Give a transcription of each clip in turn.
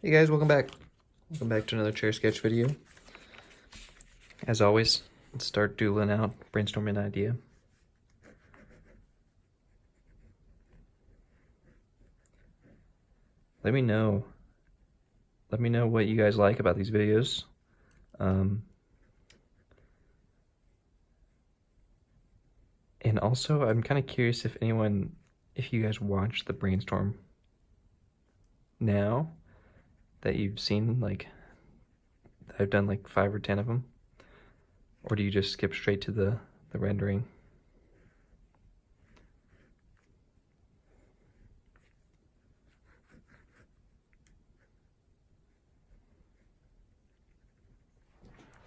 Hey guys, welcome back. Welcome back to another chair sketch video. As always, let's start doodling out, brainstorming an idea. Let me know what you guys like about these videos. And also, I'm kind of curious if you guys watch the brainstorm now that you've seen, like, I've done like 5 or 10 of them, or do you just skip straight to the rendering?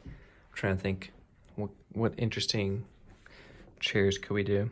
I'm trying to think what interesting chairs could we do?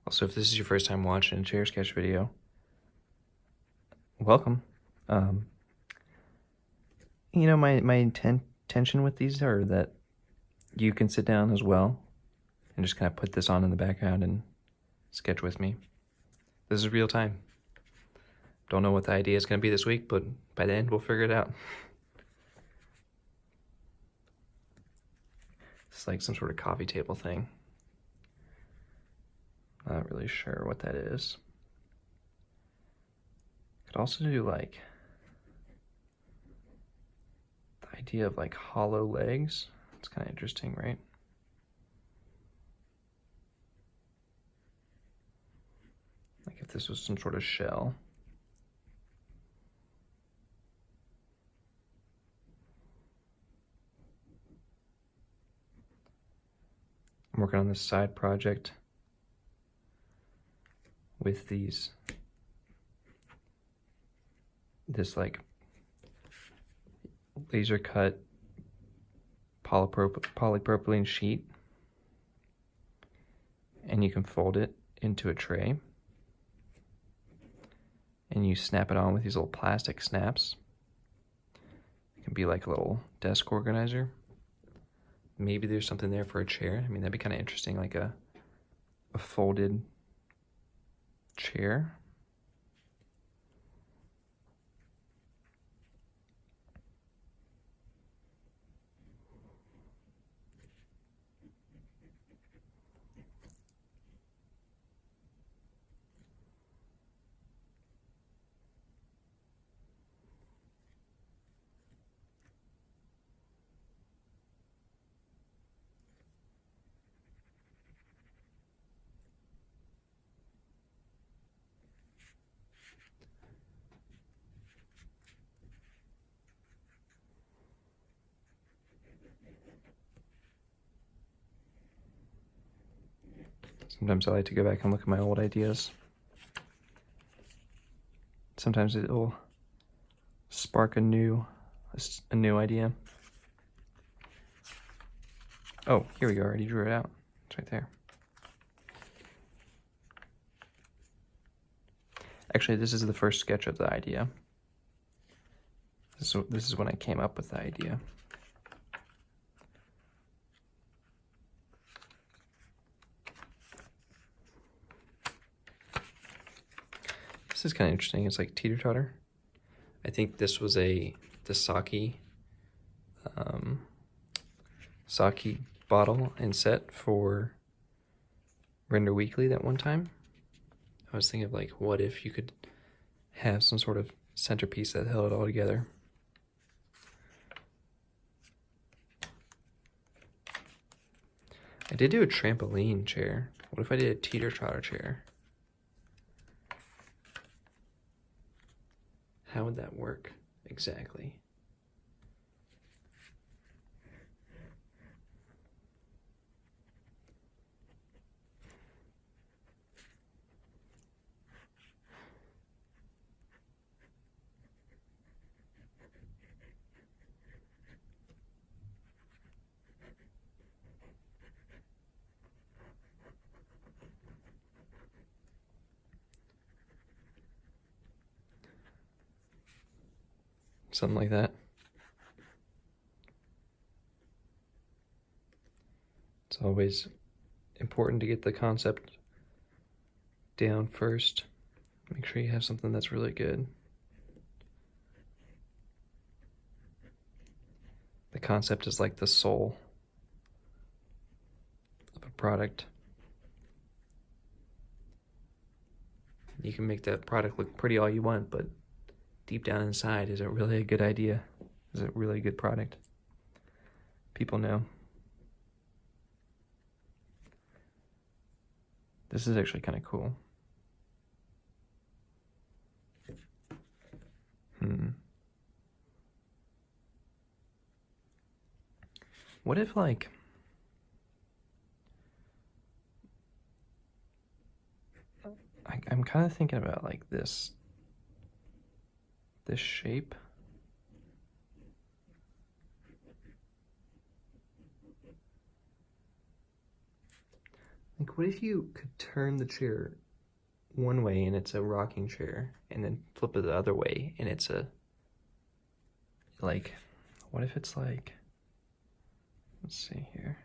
Also, if this is your first time watching a chair sketch video, welcome. You know, my intention with these are that you can sit down as well and just kind of put this on in the background and sketch with me. This is real time. Don't know what the idea is going to be this week, but by the end, we'll figure it out. It's like some sort of coffee table thing. Not really sure what that is. Could also do like the idea of like hollow legs. It's kind of interesting, right? Like if this was some sort of shell. I'm working on this side project with this like laser cut polypropylene sheet, and you can fold it into a tray and you snap it on with these little plastic snaps. It can be like a little desk organizer. Maybe there's something there for a chair. I mean, that'd be kind of interesting, like a folded chair. Sometimes I like to go back and look at my old ideas. Sometimes it will spark a new idea. Oh, here we go. I already drew it out. It's right there. Actually, this is the first sketch of the idea. This is when I came up with the idea. This is kind of interesting. It's like teeter-totter. I think this was the sake bottle and set for Render Weekly that one time. I was thinking of like, what if you could have some sort of centerpiece that held it all together. I did do a trampoline chair. What if I did a teeter-totter chair? How would that work exactly? Something like that. It's always important to get the concept down first. Make sure you have something that's really good. The concept is like the soul of a product. You can make that product look pretty all you want, but deep down inside, is it really a good idea? Is it really a good product? People know. This is actually kind of cool. What if, like, I'm kind of thinking about, like, this shape. Like, what if you could turn the chair one way and it's a rocking chair, and then flip it the other way and it's a, like, what if it's like, let's see here.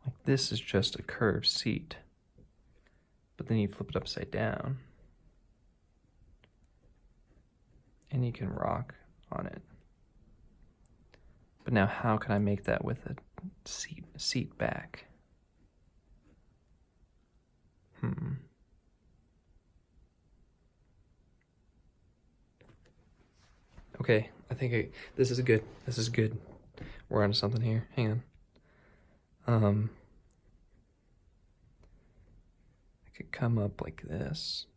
Like, this is just a curved seat, but then you flip it upside down and you can rock on it. But now how can I make that with a seat back? Okay, I think this is good. This is good. We're onto something here. Hang on. I could come up like this.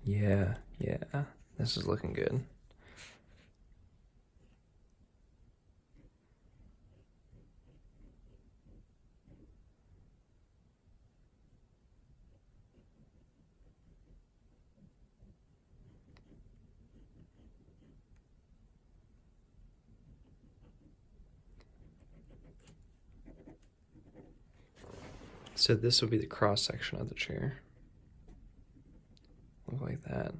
Yeah, this is looking good. So this would be the cross section of the chair. Look like that.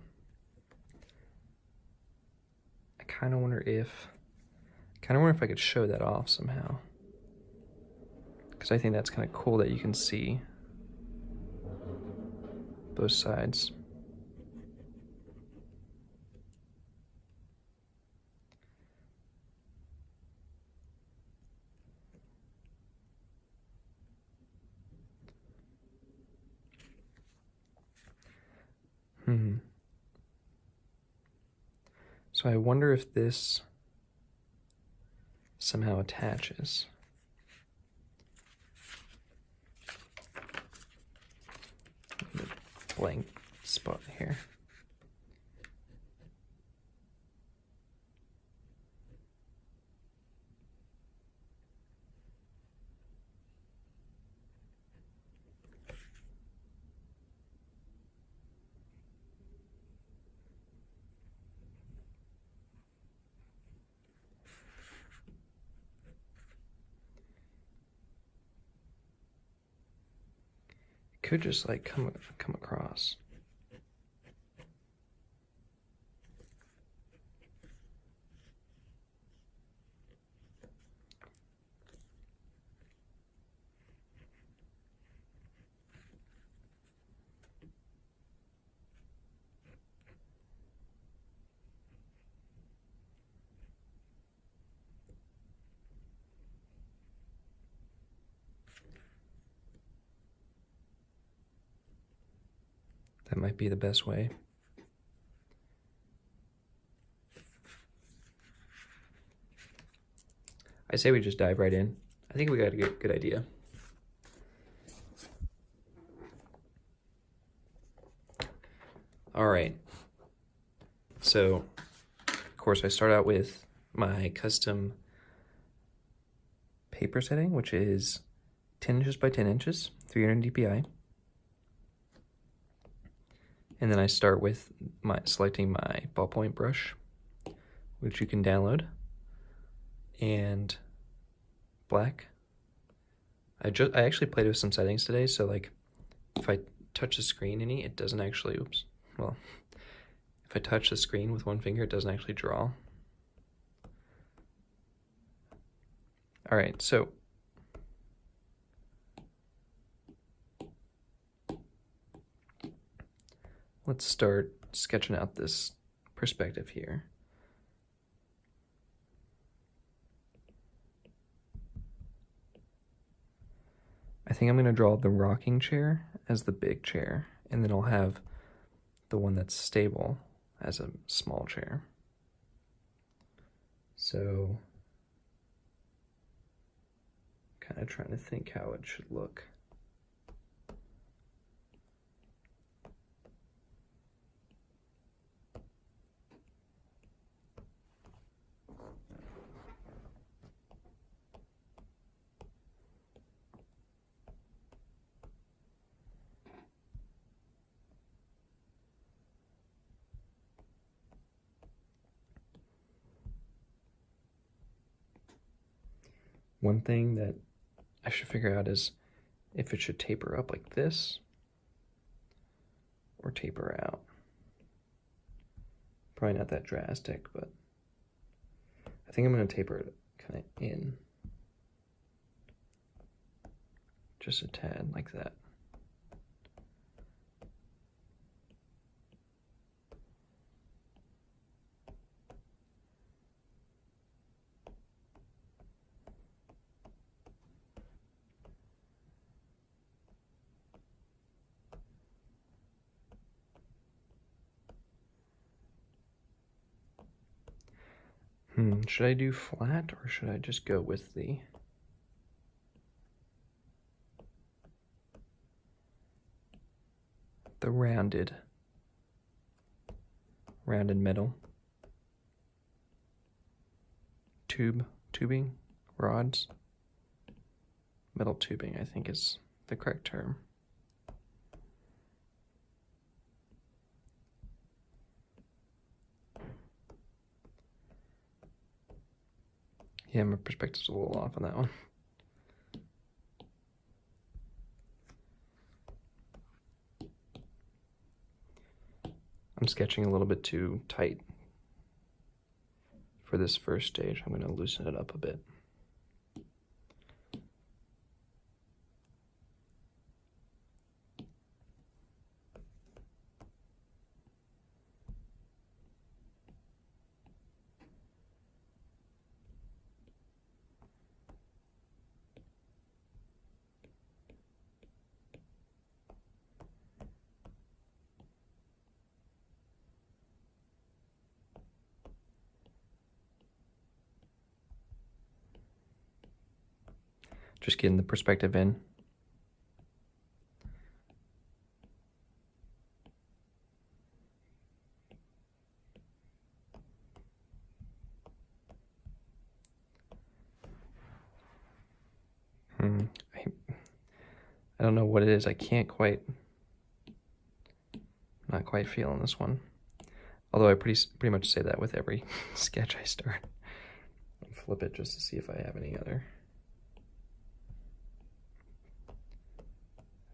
I kind of wonder if I could show that off somehow. Because I think that's kind of cool that you can see both sides. So I wonder if this somehow attaches. Blank spot here. Could just like come across. That might be the best way. I say we just dive right in. I think we got a good idea. All right. So, of course, I start out with my custom paper setting, which is 10 inches by 10 inches, 300 dpi. And then I start with selecting my ballpoint brush, which you can download, and black. I actually played with some settings today, so like if I touch the screen any, it doesn't actually, if I touch the screen with one finger, it doesn't actually draw. All right, so let's start sketching out this perspective here. I think I'm going to draw the rocking chair as the big chair, and then I'll have the one that's stable as a small chair. So, kind of trying to think how it should look. One thing that I should figure out is if it should taper up like this or taper out. Probably not that drastic, but I think I'm going to taper it kind of in. Just a tad like that. Should I do flat or should I just go with the rounded metal tubing rods? Metal tubing, I think, is the correct term. Yeah, my perspective's a little off on that one. I'm sketching a little bit too tight for this first stage. I'm going to loosen it up a bit. Just getting the perspective in. I don't know what it is. I can't quite, not quite feeling this one. Although I pretty much say that with every sketch I start. I'll flip it just to see if I have any other.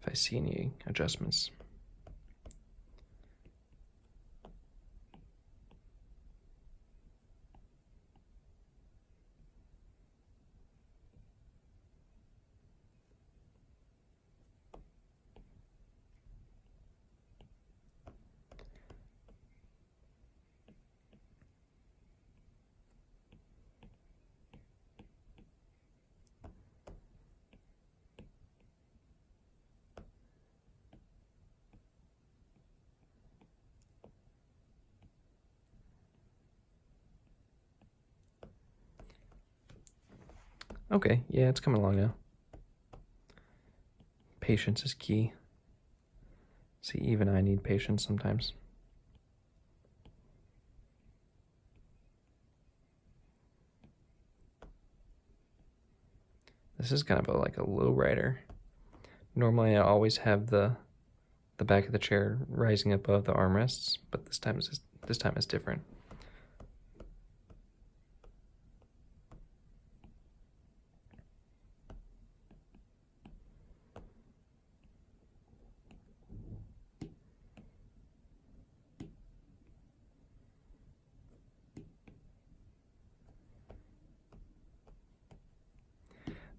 If I see any adjustments. Okay, yeah, it's coming along now. Patience is key. See, even I need patience sometimes. This is kind of like a low rider. Normally I always have the back of the chair rising above the armrests, but this time it's different.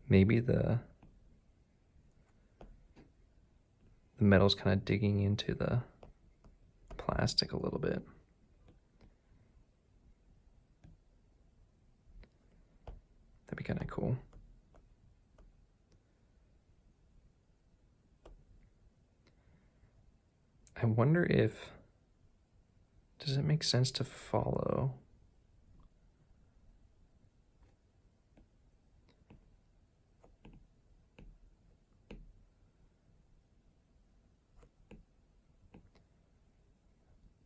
Maybe the metal's kind of digging into the plastic a little bit. That'd be kind of cool. I wonder if, does it make sense to follow?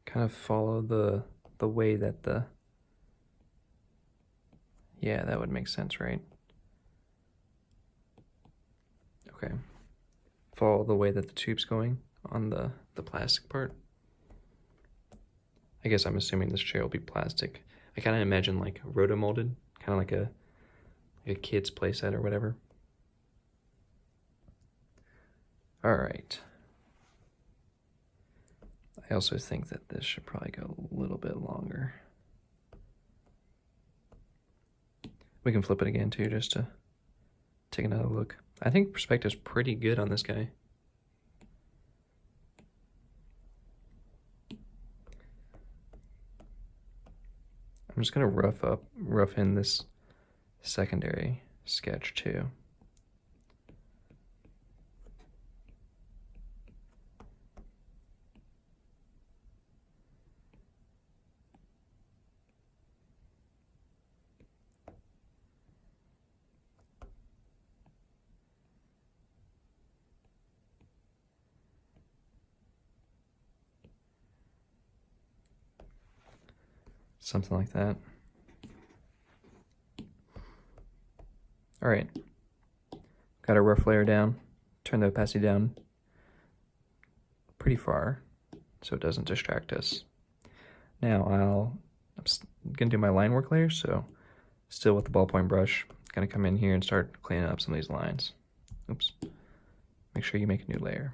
Kind of follow the way that the, yeah, that would make sense, right? Okay. Follow the way that the tube's going on the plastic part. I guess I'm assuming this chair will be plastic. I kind of imagine like rotomolded, kind of like a kid's playset or whatever. All right. I also think that this should probably go a little bit longer. We can flip it again too, just to take another look. I think perspective's pretty good on this guy. I'm just gonna rough in this secondary sketch too. Something like that. All right, got a rough layer down, turn the opacity down pretty far so it doesn't distract us. Now I'm gonna do my line work layer, so still with the ballpoint brush, gonna come in here and start cleaning up some of these lines. Oops, make sure you make a new layer.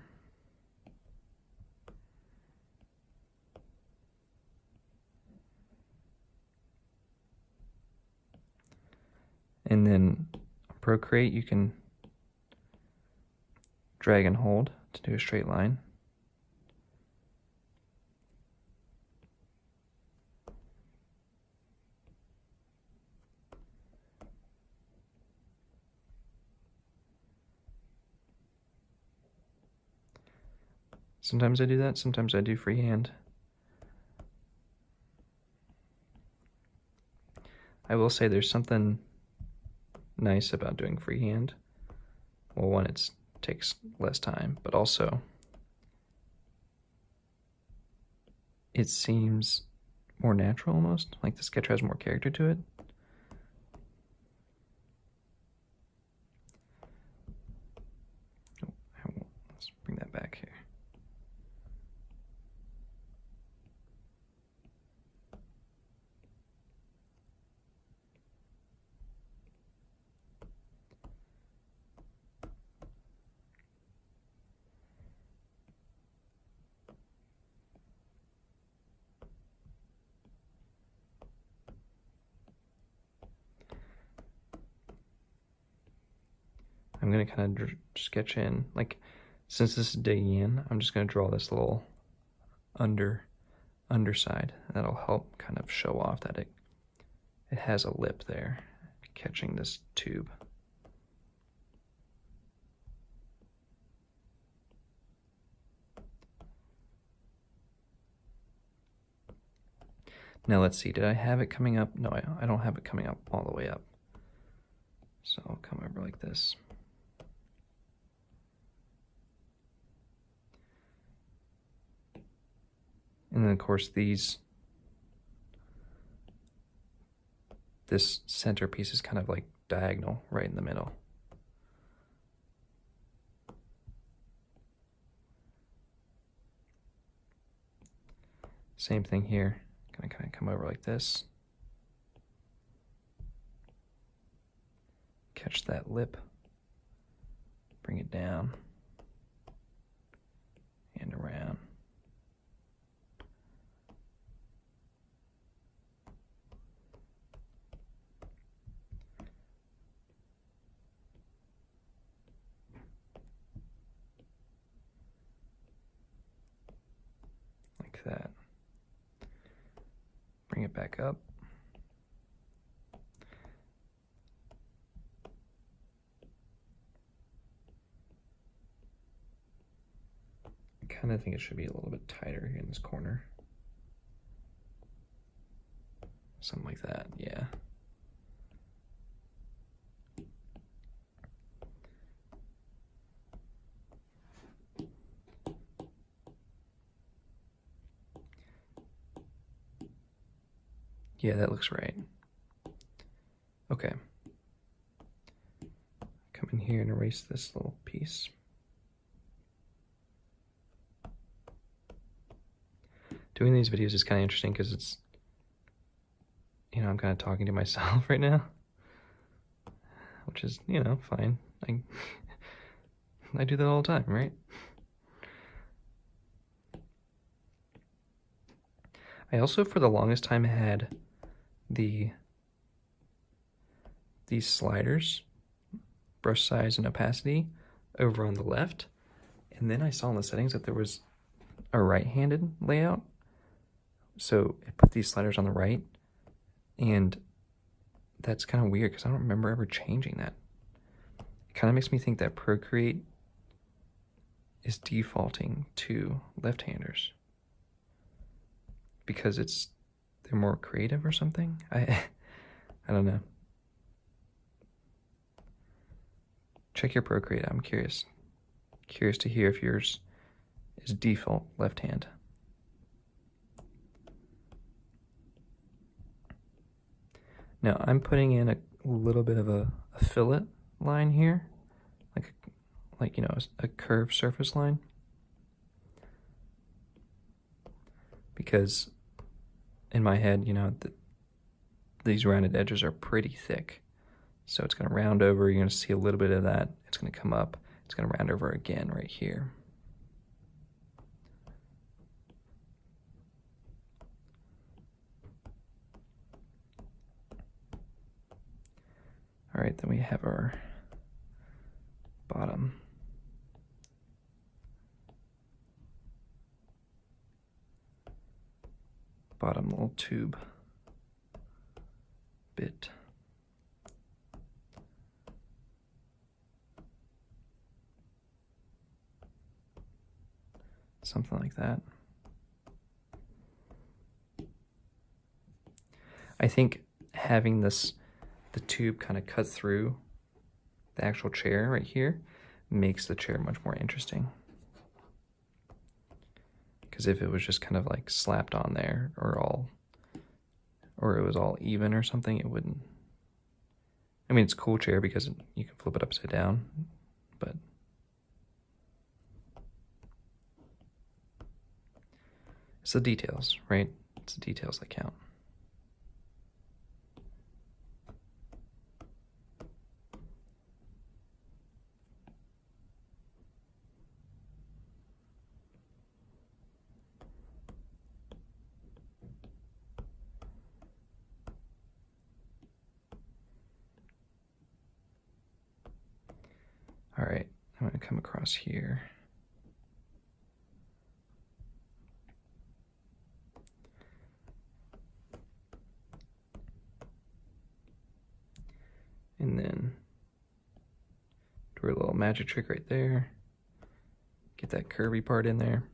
And then Procreate, you can drag and hold to do a straight line. Sometimes I do that, sometimes I do freehand. I will say there's something nice about doing freehand. Well, one, it takes less time, but also it seems more natural almost, like the sketch has more character to it. Let's bring that back here. I'm gonna kind of sketch in, like, since this is digging in, I'm just gonna draw this little underside. That'll help kind of show off that it has a lip there, catching this tube. Now let's see, did I have it coming up? No, I don't have it coming up all the way up. So I'll come over like this. And then of course this centerpiece is kind of like diagonal right in the middle. Same thing here. Gonna kind of come over like this. Catch that lip. Bring it down. And around. Like that. Bring it back up. I kind of think it should be a little bit tighter here in this corner. Something like that, yeah. Yeah, that looks right. Okay. Come in here and erase this little piece. Doing these videos is kind of interesting because it's, you know, I'm kind of talking to myself right now, which is, you know, fine. I do that all the time, right? I also, for the longest time, had these sliders, brush size and opacity, over on the left, and then I saw in the settings that there was a right-handed layout, so I put these sliders on the right, and that's kind of weird because I don't remember ever changing that. It kind of makes me think that Procreate is defaulting to left-handers because they're more creative or something. I don't know. Check your Procreate. I'm curious to hear if yours is default left hand. Now I'm putting in a little bit of a fillet line here, like you know, a curved surface line, because in my head, you know, these rounded edges are pretty thick. So it's going to round over, you're going to see a little bit of that, it's going to come up, it's going to round over again right here. All right, then we have our bottom. Bottom little tube bit. Something like that. I think having the tube kind of cut through the actual chair right here makes the chair much more interesting. Because if it was just kind of like slapped on there or it was all even or something, it wouldn't. I mean, it's a cool chair because you can flip it upside down, but it's the details, right? It's the details that count. All right, I'm going to come across here. And then do a little magic trick right there. Get that curvy part in there.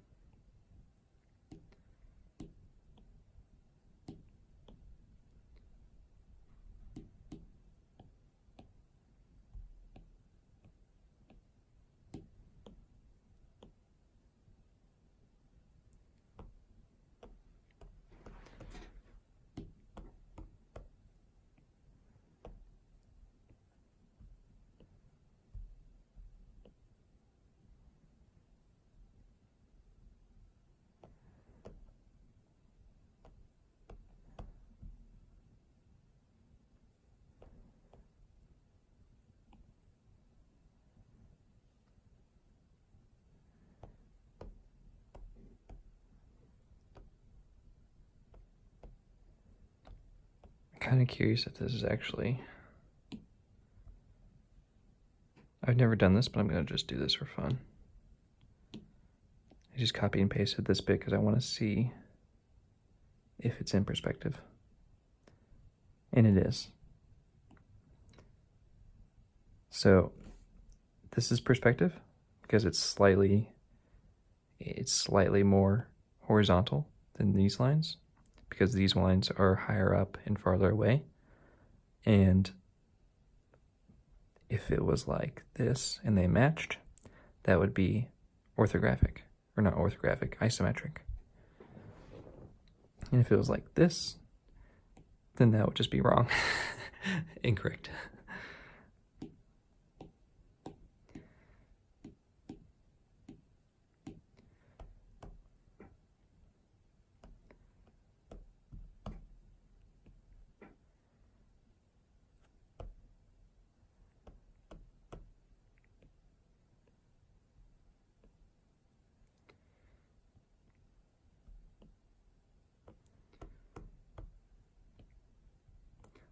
kind of curious if this is actually... I've never done this, but I'm going to just do this for fun. I just copy and pasted this bit because I want to see if it's in perspective. And it is. So this is perspective because it's slightly more horizontal than these lines, because these lines are higher up and farther away. And if it was like this and they matched, that would be orthographic. Or not orthographic, isometric. And if it was like this, then that would just be wrong. Incorrect.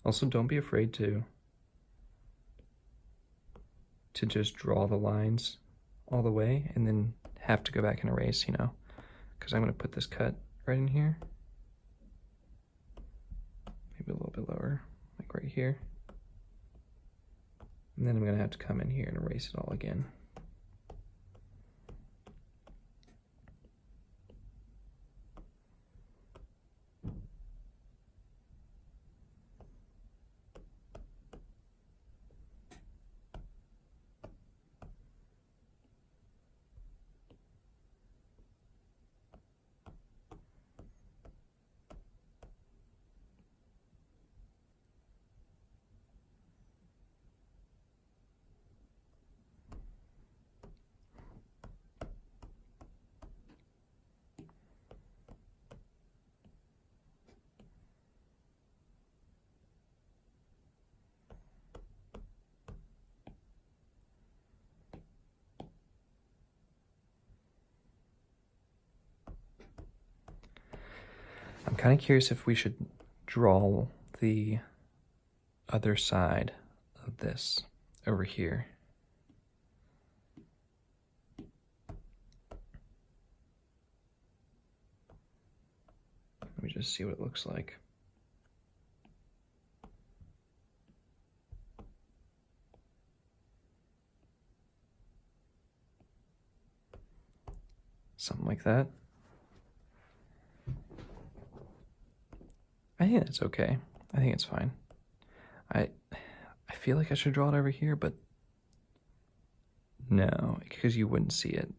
Also, don't be afraid to just draw the lines all the way and then have to go back and erase, you know, because I'm going to put this cut right in here. Maybe a little bit lower, like right here. And then I'm going to have to come in here and erase it all again. I'm kind of curious if we should draw the other side of this over here. Let me just see what it looks like. Something like that. I think that's okay. I think it's fine. I feel like I should draw it over here, but no, because you wouldn't see it.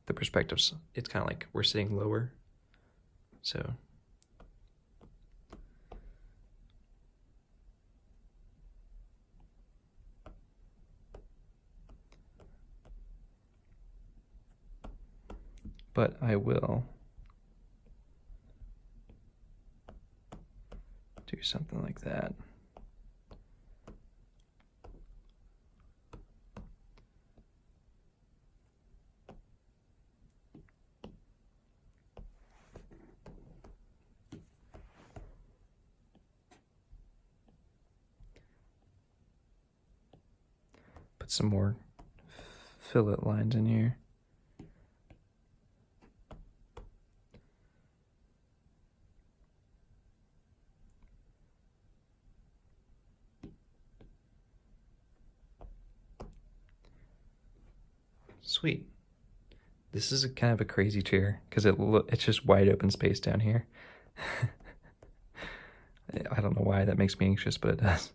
The perspective's, it's kind of like we're sitting lower, so. But I will do something like that. Put some more fillet lines in here. Sweet. This is kind of a crazy chair because it's just wide open space down here. I don't know why that makes me anxious, but it does.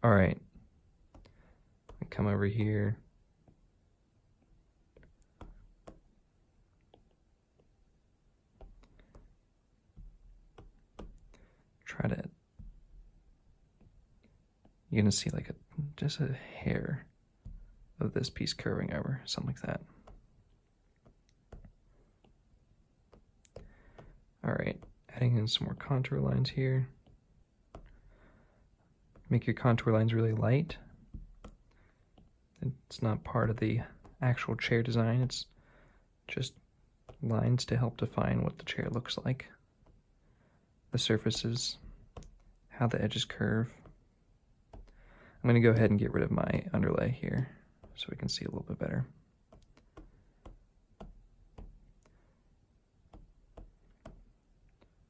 All right. Come over here. Try to, you're gonna see like just a hair of this piece curving over, something like that. All right, adding in some more contour lines here. Make your contour lines really light. It's not part of the actual chair design, it's just lines to help define what the chair looks like. The surfaces, how the edges curve. I'm going to go ahead and get rid of my underlay here so we can see a little bit better.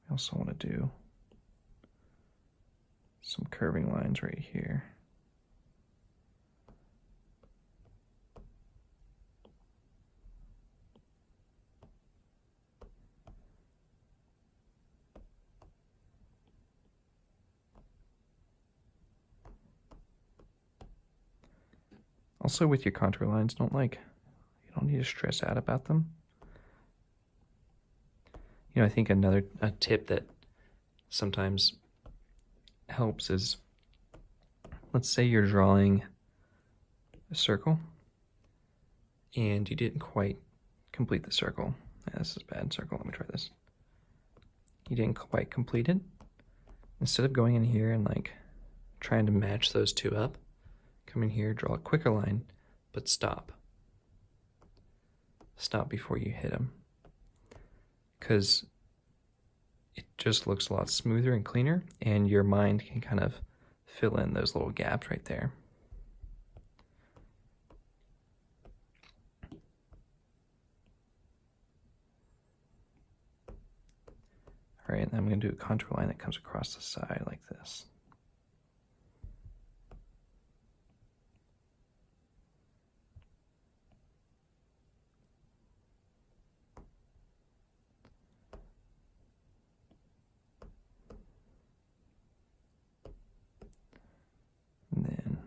I also want to do some curving lines right here. Also with your contour lines, you don't need to stress out about them. You know, I think a tip that sometimes helps is, let's say you're drawing a circle and you didn't quite complete the circle. Yeah, this is a bad circle, let me try this. You didn't quite complete it. Instead of going in here and like trying to match those two up, come in here, draw a quicker line, but stop. Stop before you hit them. Because it just looks a lot smoother and cleaner, and your mind can kind of fill in those little gaps right there. All right, and I'm going to do a contour line that comes across the side like this. And then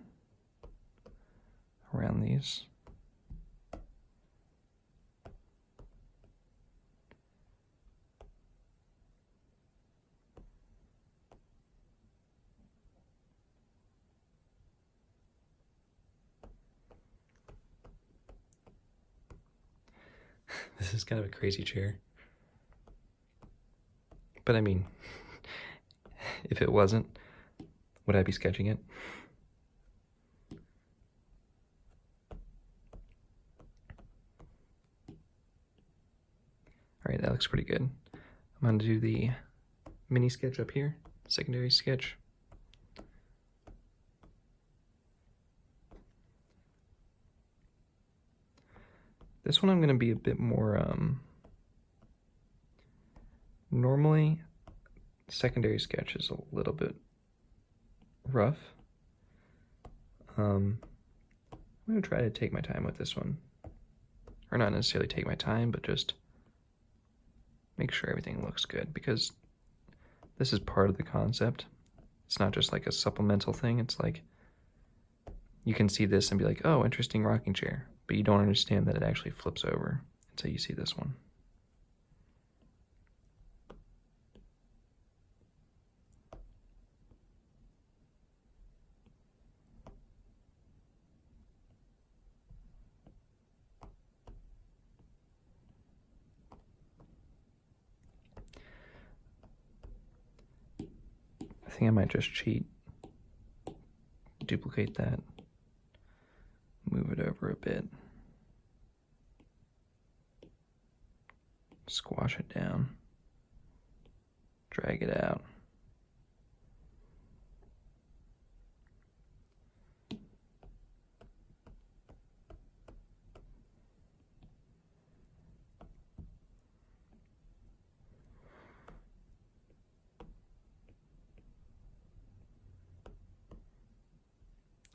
around these. This is kind of a crazy chair. But I mean, if it wasn't, would I be sketching it? All right, that looks pretty good. I'm going to do the mini sketch up here, secondary sketch. This one I'm going to be a bit more, normally secondary sketch is a little bit rough. I'm going to try to take my time with this one. Or not necessarily take my time, but just make sure everything looks good, because this is part of the concept. It's not just like a supplemental thing. It's like you can see this and be like, oh, interesting rocking chair, but you don't understand that it actually flips over until you see this one. I think I might just cheat, duplicate that, move it over a bit, squash it down, drag it out.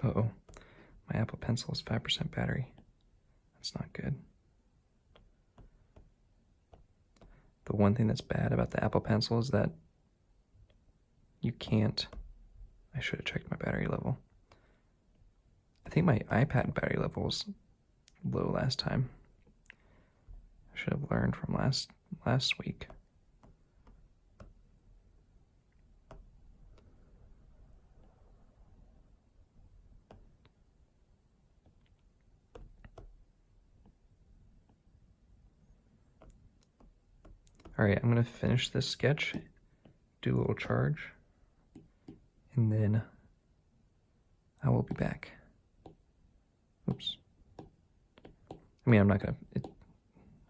Uh-oh, my Apple Pencil is 5% battery. That's not good. The one thing that's bad about the Apple Pencil is that you can't, I should have checked my battery level. I think my iPad battery level was low last time. I should have learned from last week. All right, I'm gonna finish this sketch, do a little charge, and then I will be back. Oops. I mean, I'm not gonna,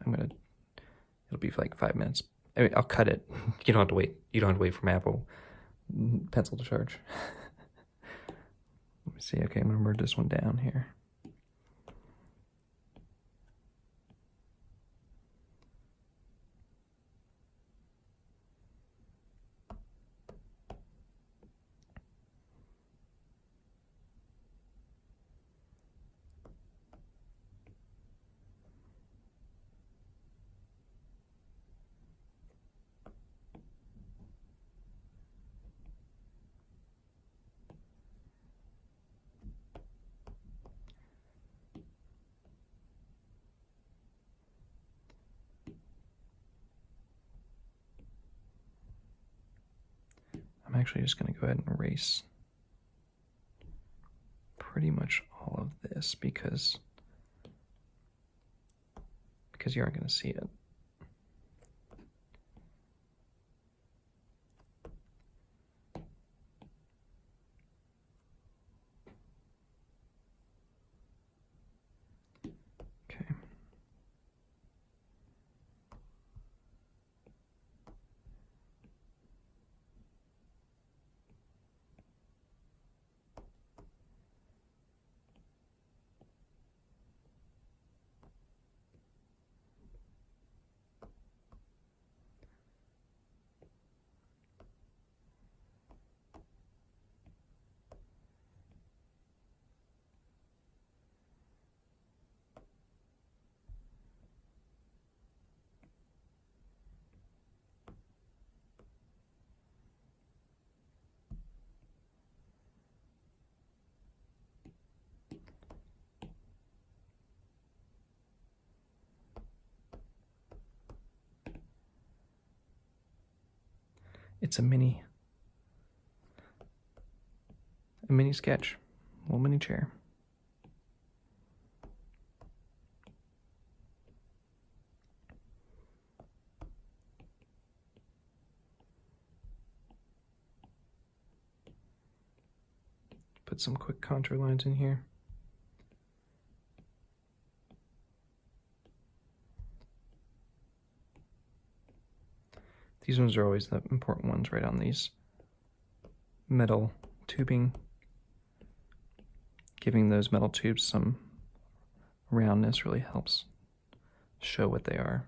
it'll be for like 5 minutes. I mean, I'll cut it. You don't have to wait. You don't have to wait for my Apple Pencil to charge. Let me see. Okay, I'm gonna merge this one down here. I'm actually just going to go ahead and erase pretty much all of this because you aren't going to see it. Okay. It's a mini sketch, a little mini chair. Put some quick contour lines in here. These ones are always the important ones, right on these metal tubing. Giving those metal tubes some roundness really helps show what they are.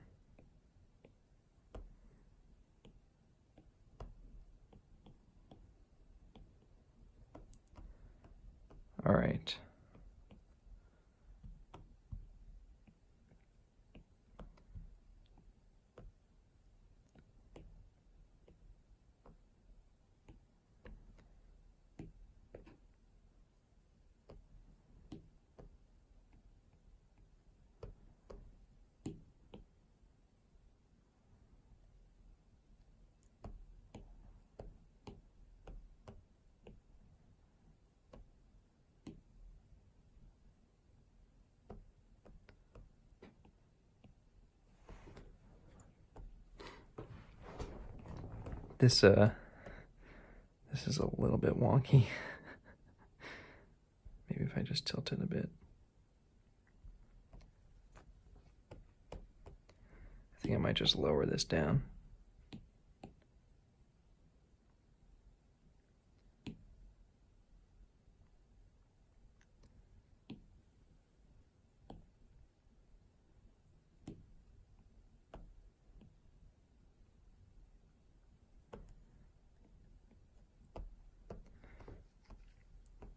All right. This is a little bit wonky. Maybe if I just tilt it a bit. I think I might just lower this down.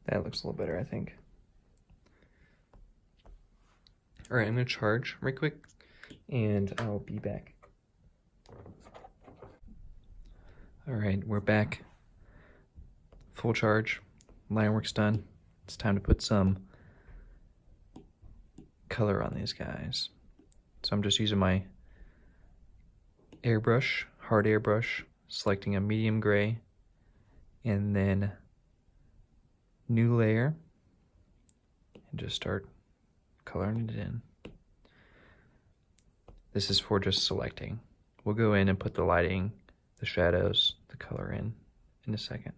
That looks a little better, I think. All right, I'm gonna charge right quick, and I'll be back. All right, we're back. Full charge, line work's done. It's time to put some color on these guys. So I'm just using my airbrush, hard airbrush, selecting a medium gray, and then new layer, and just start coloring it in. This is for just selecting. We'll go in and put the lighting, the shadows, the color in a second.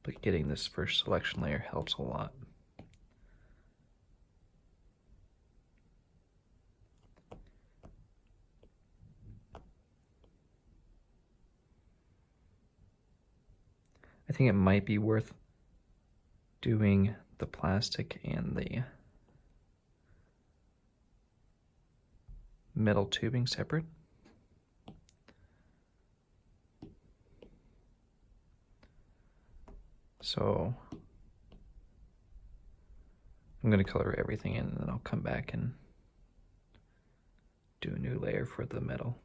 but getting this first selection layer helps a lot. I think it might be worth doing the plastic and the metal tubing separate. So I'm going to color everything in, and then I'll come back and do a new layer for the metal.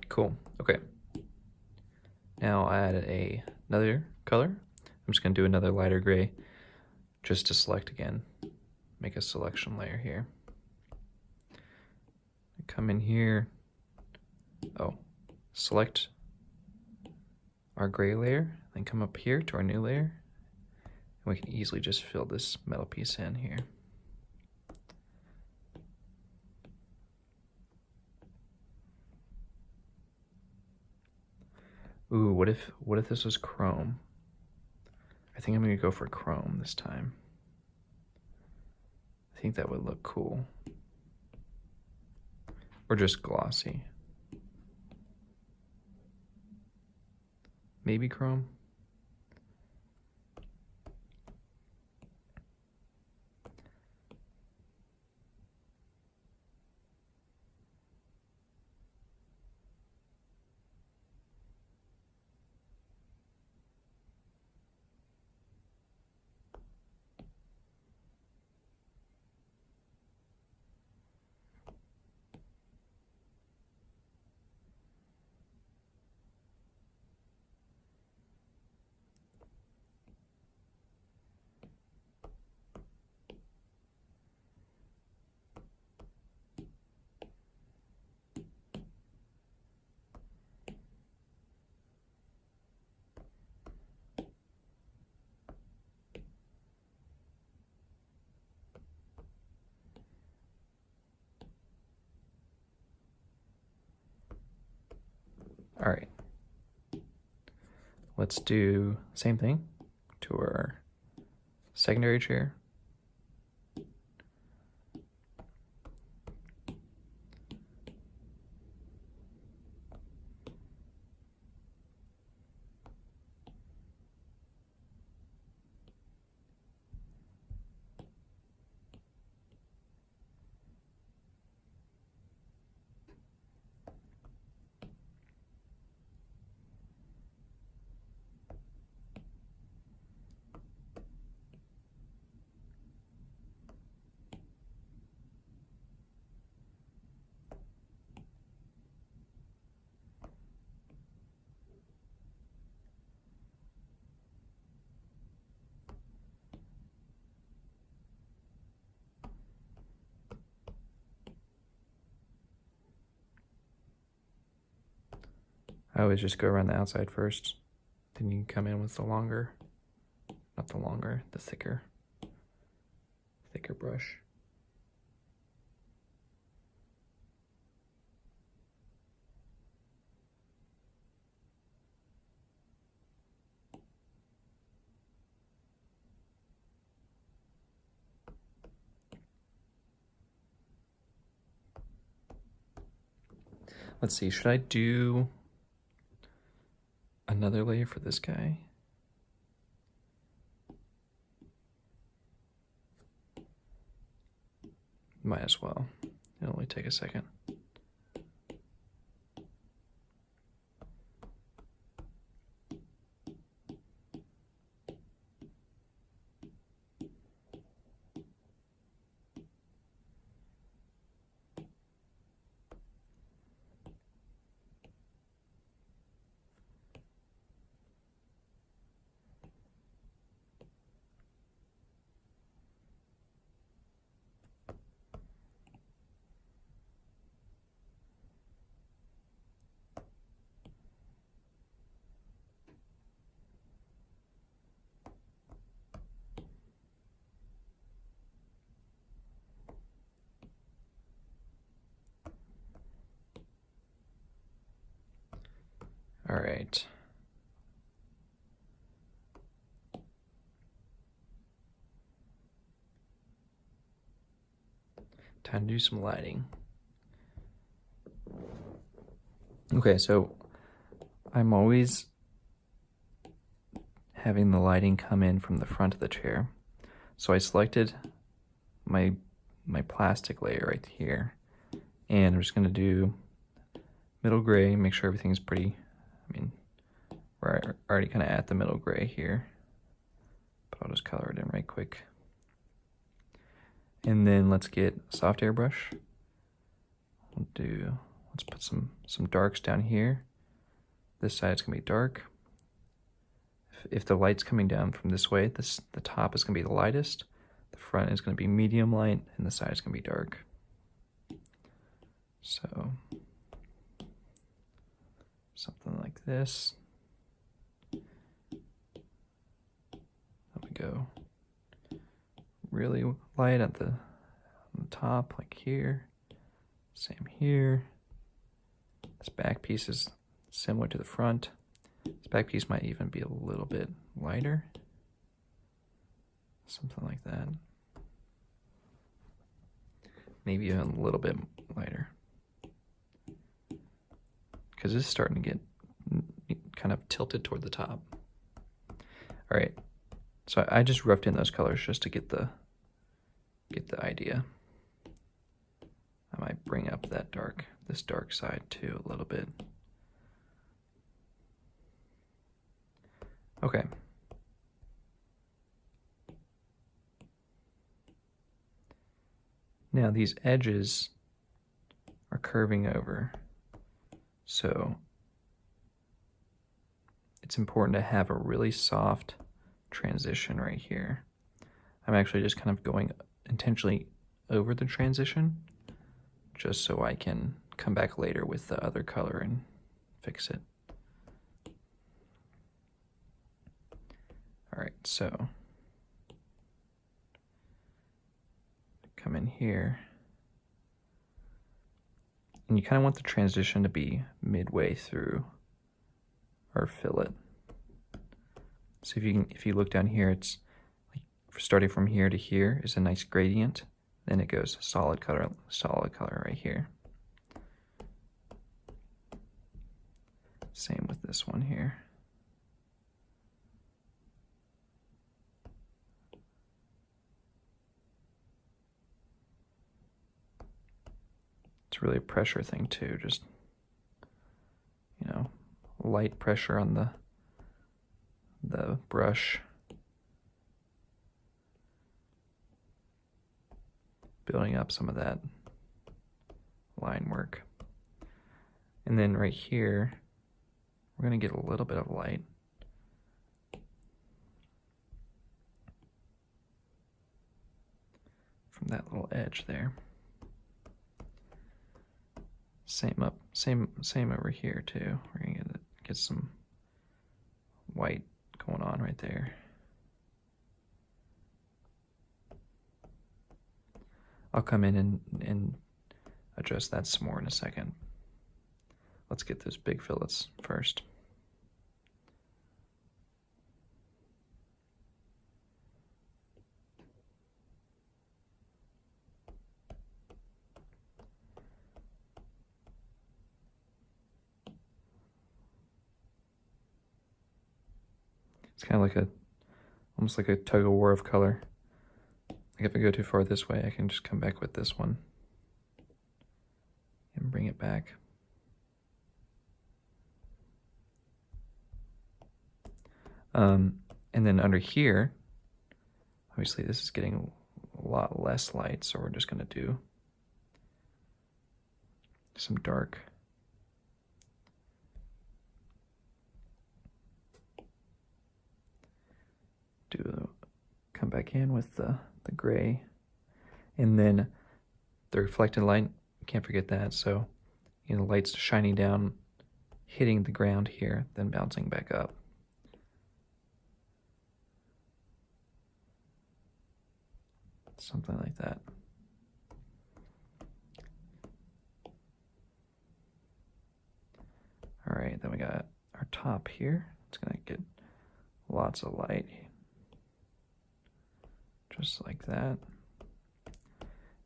Cool. Okay. Now I added another color. I'm just going to do another lighter gray just to select again. Make a selection layer here. Come in here. Oh, select our gray layer, then come up here to our new layer. And we can easily just fill this metal piece in here. Ooh, what if this was chrome? I think I'm gonna go for chrome this time. I think that would look cool. Or just glossy. Maybe chrome. All right. Let's do same thing to our secondary chair. I always just go around the outside first, then you can come in with the longer, not the longer, the thicker brush. Let's see, should I do another layer for this guy? Might as well. It'll only take a second. All right. Time to do some lighting. Okay, so I'm always having the lighting come in from the front of the chair. So I selected my plastic layer right here, and I'm just gonna do middle gray, make sure everything's pretty, I mean, we're already kind of at the middle gray here, but I'll just color it in right quick. And then let's get a soft airbrush. Let's put some darks down here. This side's gonna be dark. If the light's coming down from this way, the top is gonna be the lightest, the front is gonna be medium light, and the side is gonna be dark. So something like this. There we go. Really light on the top, like here. Same here. This back piece is similar to the front. This back piece might even be a little bit lighter. Something like that. Maybe even a little bit lighter. Because it's starting to get kind of tilted toward the top. All right, so I just roughed in those colors just to get the idea. I might bring up this dark side too a little bit. Okay. Now these edges are curving over, so it's important to have a really soft transition right here. I'm actually just kind of going intentionally over the transition just so I can come back later with the other color and fix it. All right, so come in here, and you kind of want the transition to be midway through our fillet. So if you look down here, it's like starting from here to here is a nice gradient. Then it goes solid color right here. Same with this one here. It's really a pressure thing too, just, you know, light pressure on the brush. Building up some of that line work. And then right here, we're going to get a little bit of light. From that little edge there. Same over here too. We're going to get get some white going on right there. I'll come in and adjust that some more in a second. Let's get those big fillets first. It's kind of like almost like a tug of war of color. Like if I go too far this way, I can just come back with this one and bring it back. And then under here, obviously this is getting a lot less light, so we're just going to do some dark. Come back in with the gray, and then the reflected light, can't forget that. So, you know, the light's shining down, hitting the ground here, then bouncing back up. Something like that. All right, then we got our top here. It's gonna get lots of light. Just like that.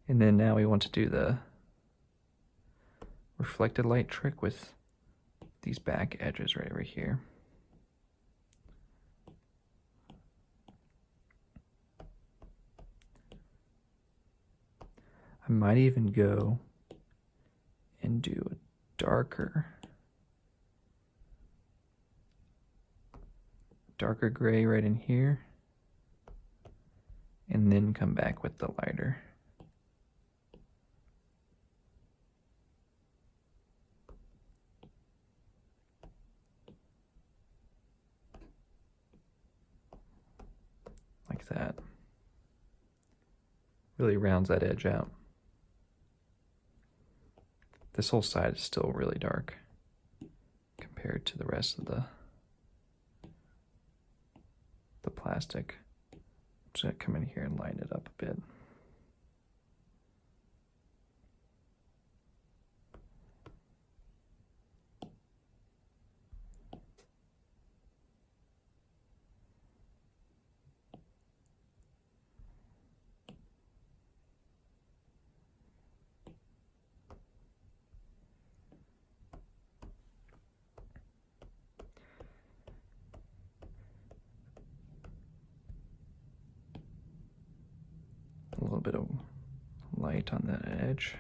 And then now we want to do the reflected light trick with these back edges right over here. I might even go and do a darker gray right in here, and then come back with the lighter. Like that. Really rounds that edge out. This whole side is still really dark compared to the rest of the plastic. I'm just gonna come in here and lighten it up a bit. A little bit of light on that edge.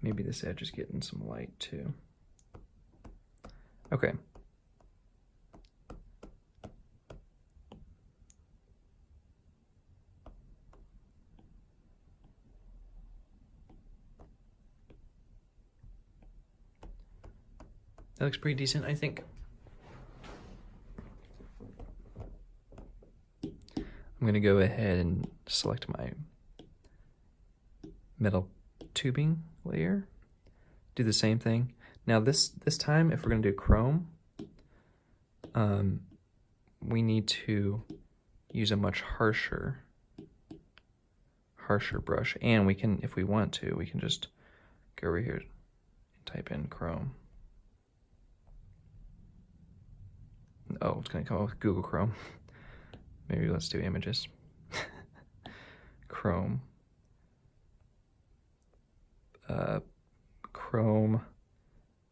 Maybe this edge is getting some light too. Okay. That looks pretty decent, I think. I'm going to go ahead and select my metal tubing layer. Do the same thing. Now this time, if we're going to do chrome, we need to use a much harsher brush, and we can, if we want to, we can just go over here and type in chrome. Oh, it's going to come up with Google Chrome. Maybe let's do images. Chrome. Chrome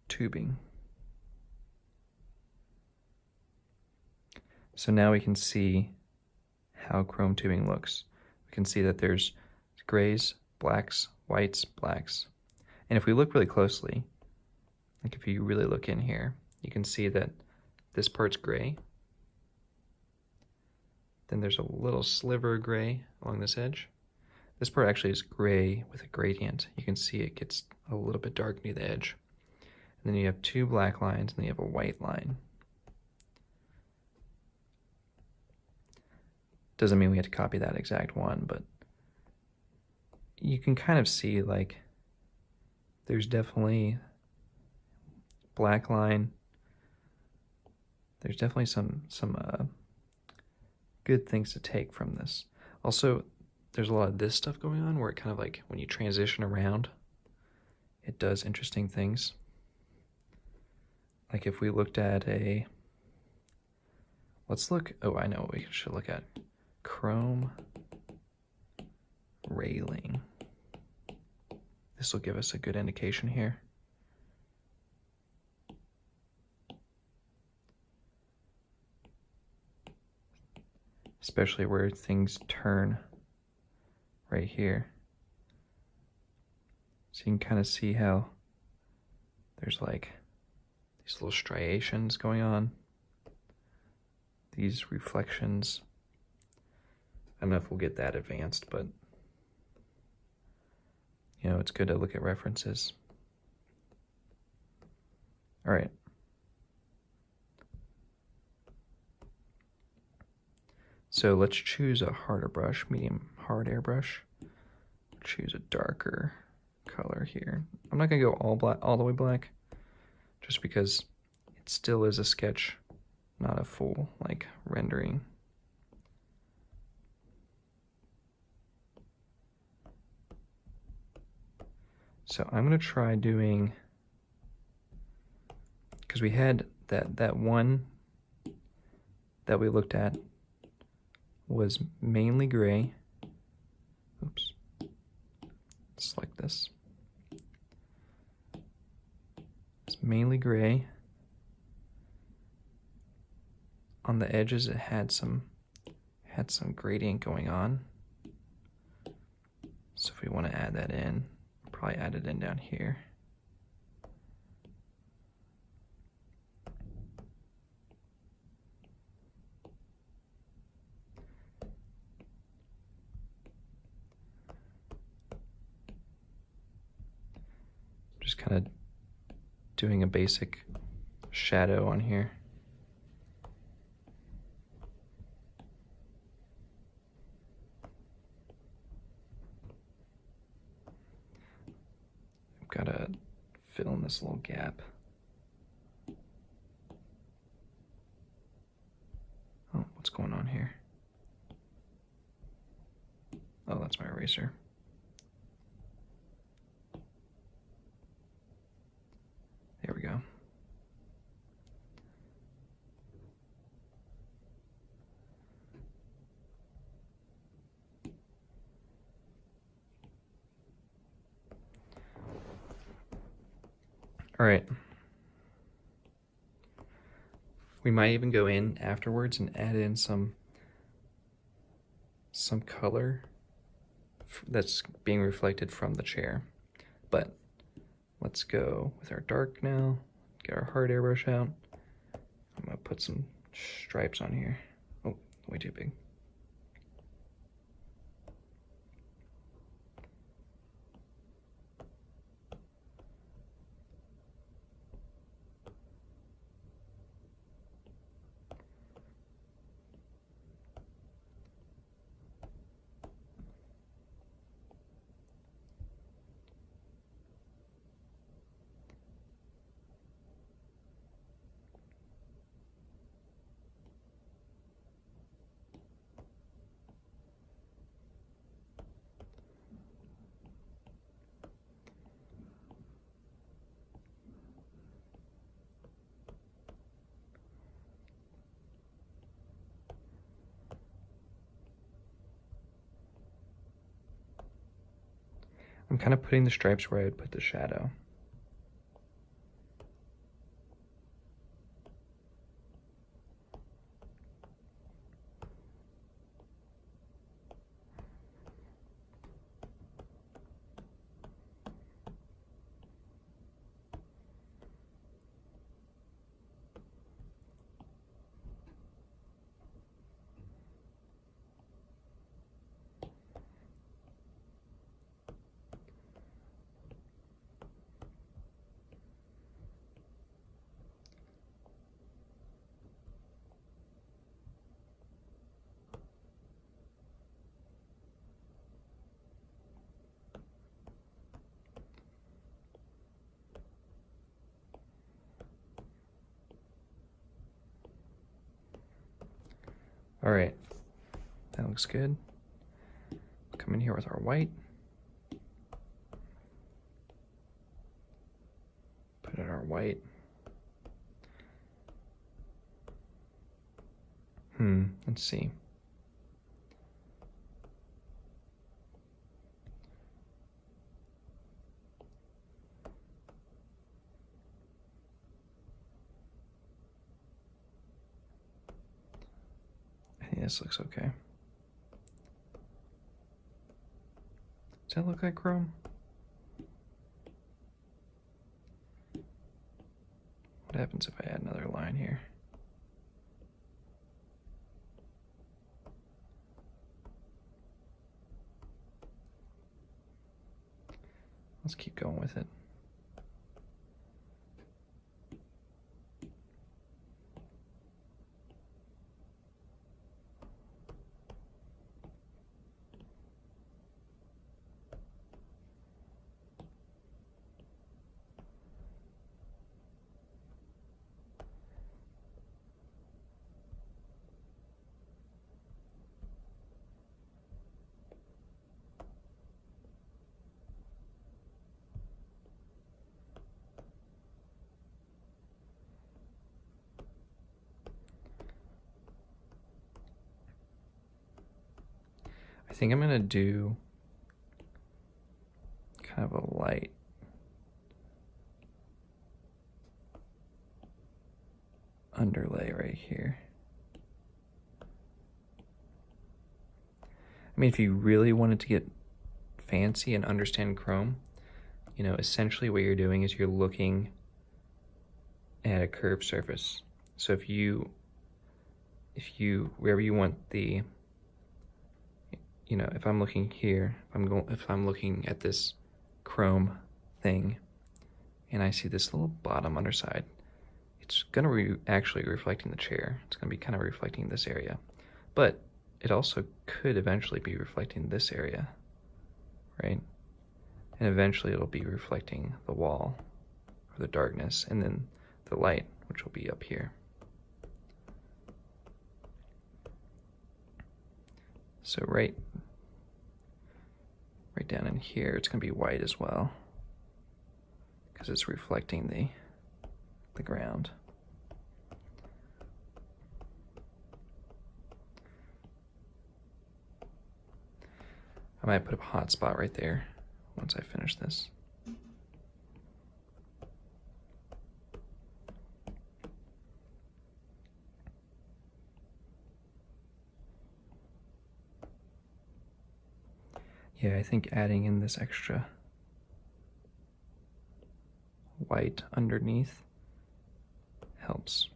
tubing. So now we can see how chrome tubing looks. We can see that there's grays, blacks, whites, blacks. And if we look really closely, like if you really look in here, you can see that this part's gray. Then there's a little sliver of gray along this edge. This part actually is gray with a gradient. You can see it gets a little bit dark near the edge. And then you have two black lines, and then you have a white line. Doesn't mean we have to copy that exact one, but you can kind of see like there's definitely black line. There's definitely some good things to take from this. Also, there's a lot of this stuff going on where it kind of like when you transition around, it does interesting things. Like if we looked at let's look, oh, I know what we should look at. Chrome railing. This will give us a good indication here. Especially where things turn right here. So you can kind of see how there's like these little striations going on. These reflections. I don't know if we'll get that advanced, but you know, it's good to look at references. All right. So let's choose a harder brush, medium hard airbrush. Choose a darker color here. I'm not gonna go all the way black, just because it still is a sketch, not a full like rendering. So I'm gonna try doing, because we had that one that we looked at was mainly gray. Oops. Select this. It's mainly gray. On the edges it had some gradient going on. So if we want to add that in, probably add it in down here. Just kind of doing a basic shadow on here. I've got to fill in this little gap. Oh, what's going on here? Oh, that's my eraser. There we go. All right. We might even go in afterwards and add in some color that's being reflected from the chair. But let's go with our dark now. Get our hard airbrush out. I'm gonna put some stripes on here. Oh, way too big. I'm kind of putting the stripes where I would put the shadow. All right, that looks good. Come in here with our white. Put in our white. Let's see. I think this looks okay. Does that look like chrome? What happens if I add another line here? Let's keep going with it. I think I'm gonna do kind of a light underlay right here. I mean, if you really wanted to get fancy and understand chrome, you know, essentially what you're doing is you're looking at a curved surface. So if you wherever you want the, you know, if I'm looking here, if I'm looking at this chrome thing and I see this little bottom underside, it's gonna be actually reflecting the chair. It's gonna be kind of reflecting this area, but it also could eventually be reflecting this area, right? And eventually it'll be reflecting the wall or the darkness, and then the light, which will be up here. So right down in here, it's gonna be white as well, because it's reflecting the ground. I might put a hot spot right there once I finish this. Yeah, I think adding in this extra white underneath helps.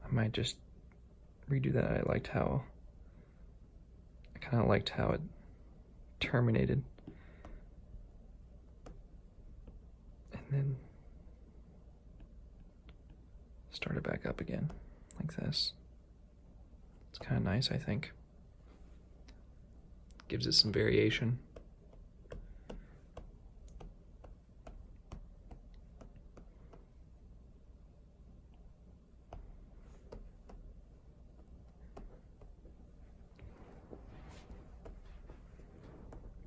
I might just redo that. I kind of liked how it terminated. And then start it back up again, like this. It's kind of nice, I think. Gives it some variation.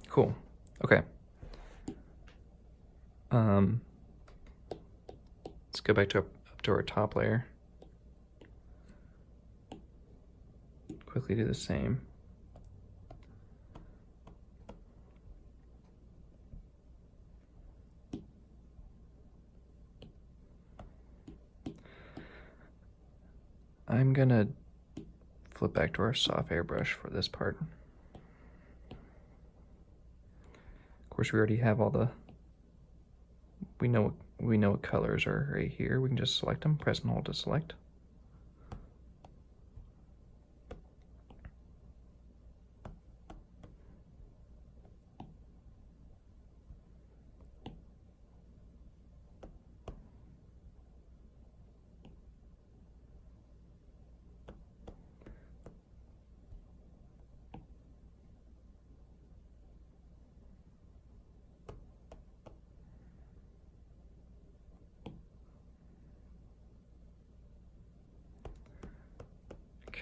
Cool. Okay. Let's go back up to our top layer. Quickly do the same. I'm gonna flip back to our soft airbrush for this part. Of course, we already have all the, we know what colors are right here. We can just select them, press and hold to select.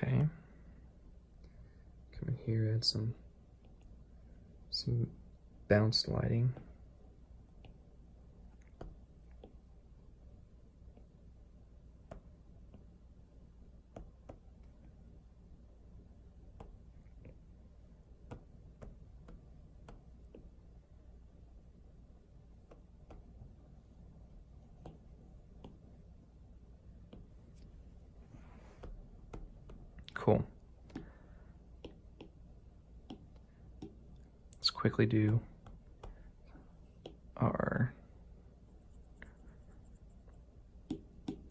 Okay. Come in here, add some bounced lighting. Cool. Let's quickly do our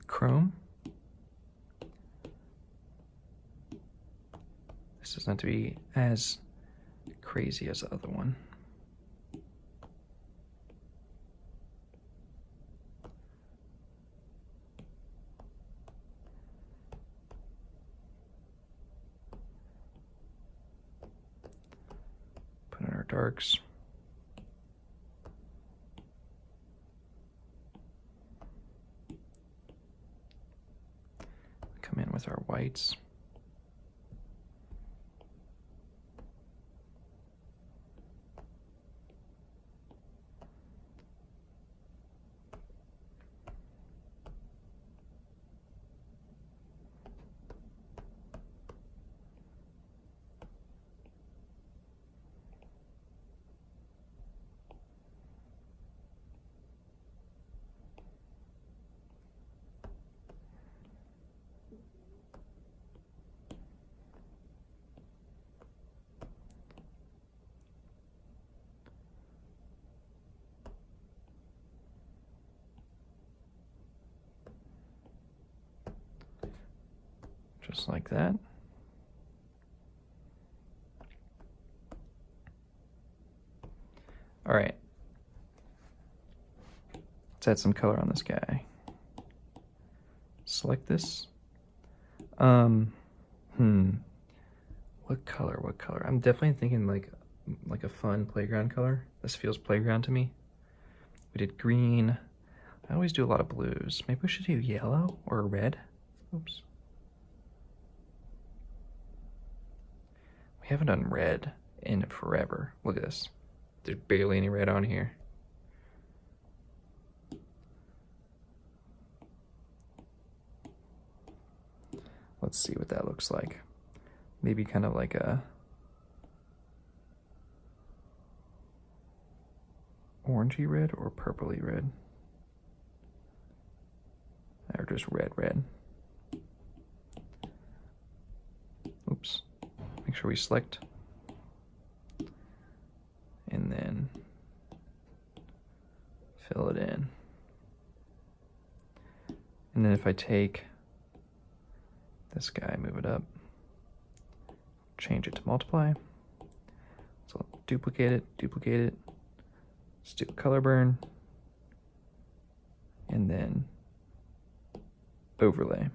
chrome. This doesn't have to be as crazy as the other one. Put in our darks. Come in with our whites. Just like that. All right. Let's add some color on this guy. Select this. What color? What color? I'm definitely thinking like a fun playground color. This feels playground to me. We did green. I always do a lot of blues. Maybe we should do yellow or red. Oops. We haven't done red in forever. Look at this. There's barely any red on here. Let's see what that looks like. Maybe kind of like a orangey red or purpley red. Or just red. Oops. Make sure we select. And then fill it in. And then if I take this guy, move it up, change it to multiply. So duplicate it. Let's do a color burn. And then overlay.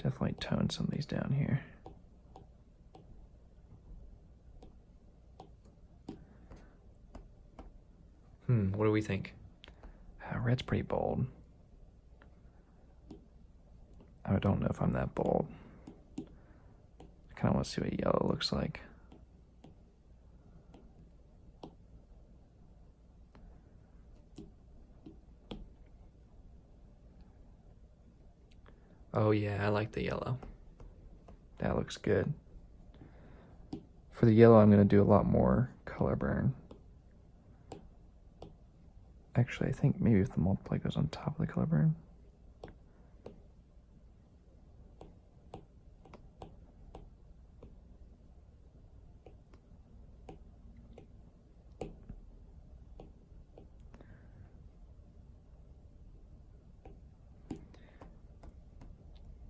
Definitely tone some of these down here. What do we think? Red's pretty bold. I don't know if I'm that bold. I kind of want to see what yellow looks like. Oh yeah, I like the yellow. That looks good. For the yellow, I'm going to do a lot more color burn. Actually, I think maybe if the multiply goes on top of the color burn.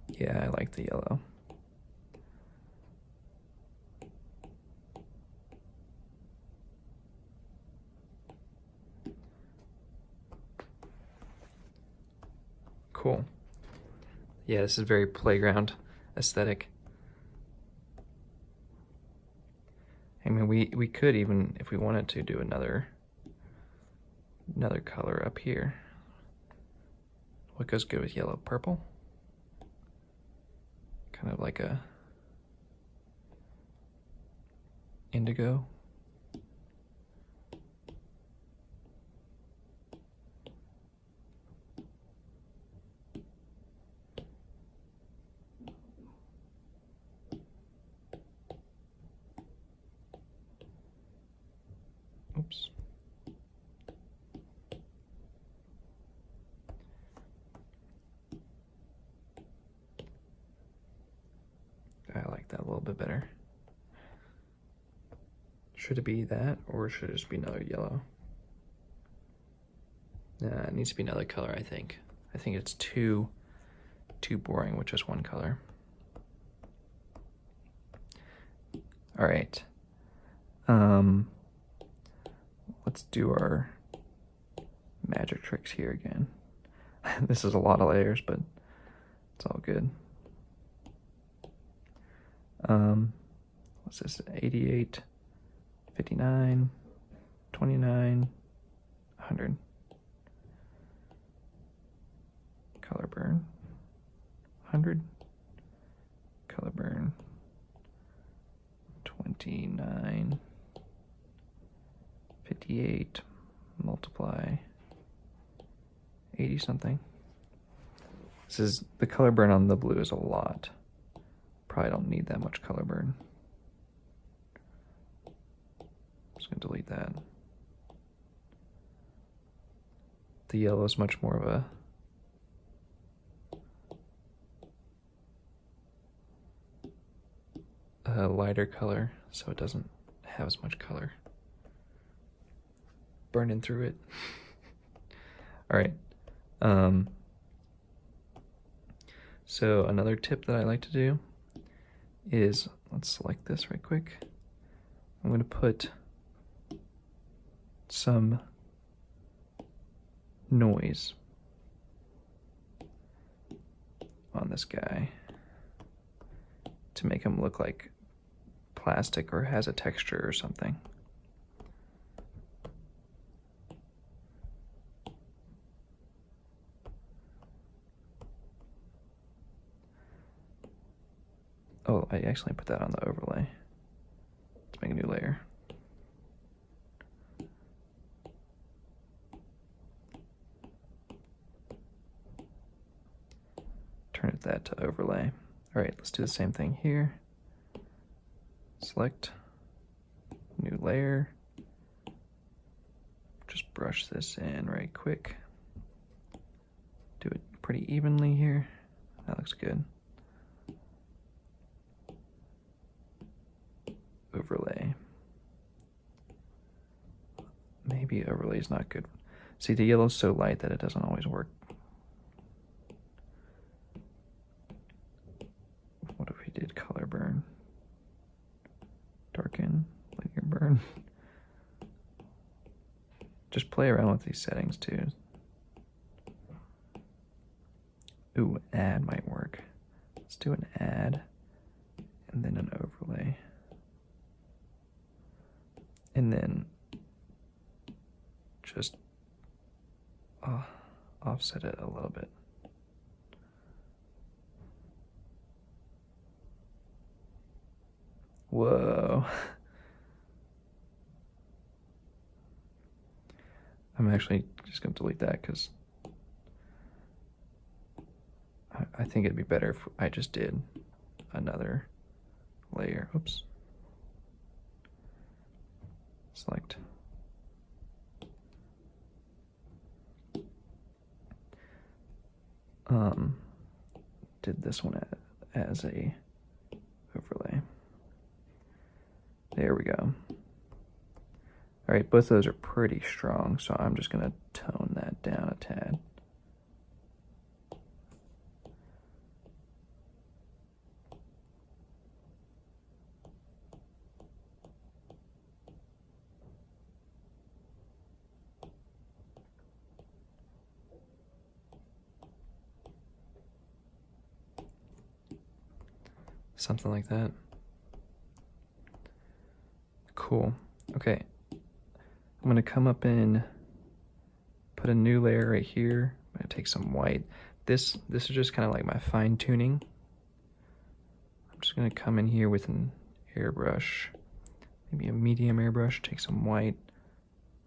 Yeah, I like the yellow. Cool. Yeah, this is very playground aesthetic. I mean, we could even, if we wanted to, do another color up here. What goes good with yellow? Purple? Kind of like a indigo. Oops. I like that a little bit better. Should it be that, or should it just be another yellow? Nah, it needs to be another color, I think. I think it's too boring with just one color. All right. Let's do our magic tricks here again. This is a lot of layers, but it's all good. What's this? 88, 59, 29, 100. Color burn. 100. Color burn. 29. 58. Multiply. 80 something. This is, the color burn on the blue is a lot. Probably don't need that much color burn. I'm just gonna delete that. The yellow is much more of a lighter color, so it doesn't have as much color burning through it. All right. So another tip that I like to do is, let's select this right quick. I'm going to put some noise on this guy to make him look like plastic or has a texture or something. Oh, I actually put that on the overlay. Let's make a new layer. Turn that to overlay. All right, let's do the same thing here. Select new layer. Just brush this in right quick. Do it pretty evenly here. That looks good. Overlay. Maybe overlay is not good. See, the yellow's so light that it doesn't always work. What if we did color burn? Darken, linear burn. Just play around with these settings too. Ooh, add might work. Let's do an add and then an overlay. And then just offset it a little bit. Whoa. I'm actually just going to delete that because I think it'd be better if I just did another layer. Oops. Select. Did this one as a overlay. There we go. All right, both of those are pretty strong, so I'm just gonna tone that down a tad. Something like that. Cool. Cool. Okay. I'm going to come up and put a new layer right here. I'm going to take some white. This is just kind of like my fine tuning. I'm just going to come in here with an airbrush, maybe a medium airbrush, take some white,